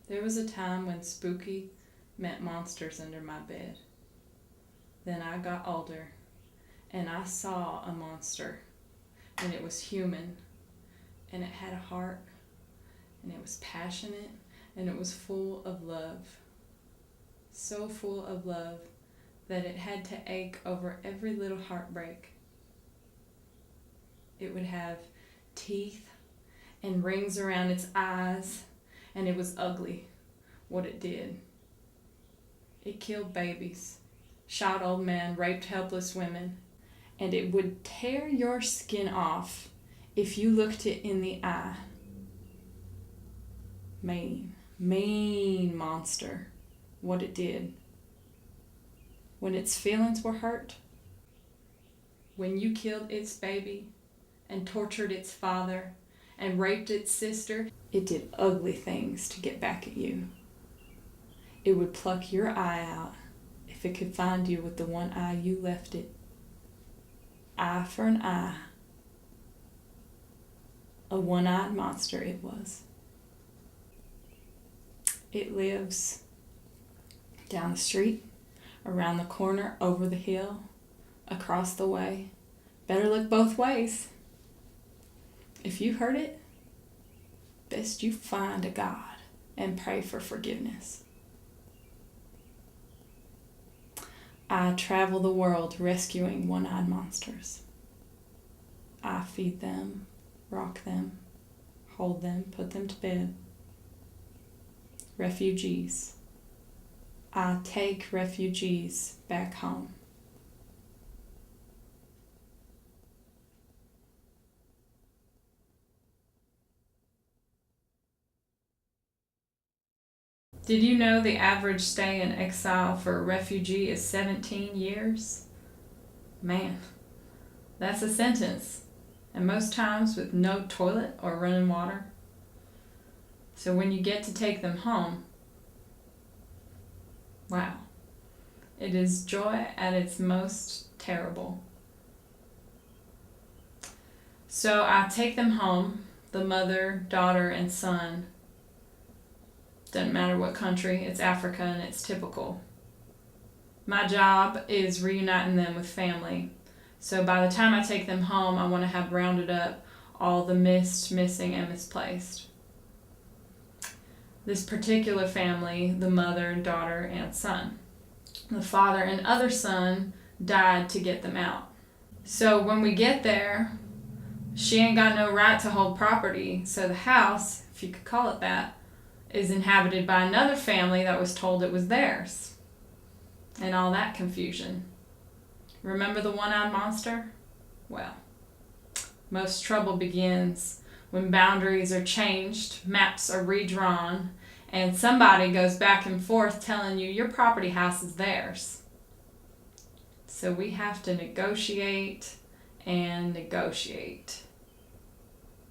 There was a time when spooky meant monsters under my bed. Then I got older, and I saw a monster, and it was human, and it had a heart, and it was passionate, and it was full of love. So full of love that it had to ache over every little heartbreak. It would have teeth and rings around its eyes, and it was ugly, what it did. It killed babies, shot old men, raped helpless women, and it would tear your skin off if you looked it in the eye. Mean monster, what it did. When its feelings were hurt, when you killed its baby and tortured its father and raped its sister, it did ugly things to get back at you. It would pluck your eye out if it could find you with the one eye you left it. Eye for an eye. A one-eyed monster it was. It lives down the street, around the corner, over the hill, across the way. Better look both ways. If you heard it, best you find a God and pray for forgiveness. I travel the world rescuing one-eyed monsters. I feed them, rock them, hold them, put them to bed. Refugees. I take refugees back home. Did you know the average stay in exile for a refugee is 17 years? Man, that's a sentence, and most times with no toilet or running water. So when you get to take them home, wow, it is joy at its most terrible. So I take them home, the mother, daughter, and son. Doesn't matter what country, it's Africa and it's typical. My job is reuniting them with family. So by the time I take them home, I want to have rounded up all the missed, missing, and misplaced. This particular family, the mother, daughter, and son. The father and other son died to get them out. So when we get there, she ain't got no right to hold property, so the house, if you could call it that, is inhabited by another family that was told it was theirs. And all that confusion. Remember the one-eyed monster? Well, most trouble begins when boundaries are changed, maps are redrawn, and somebody goes back and forth telling you your property house is theirs. So we have to negotiate and negotiate.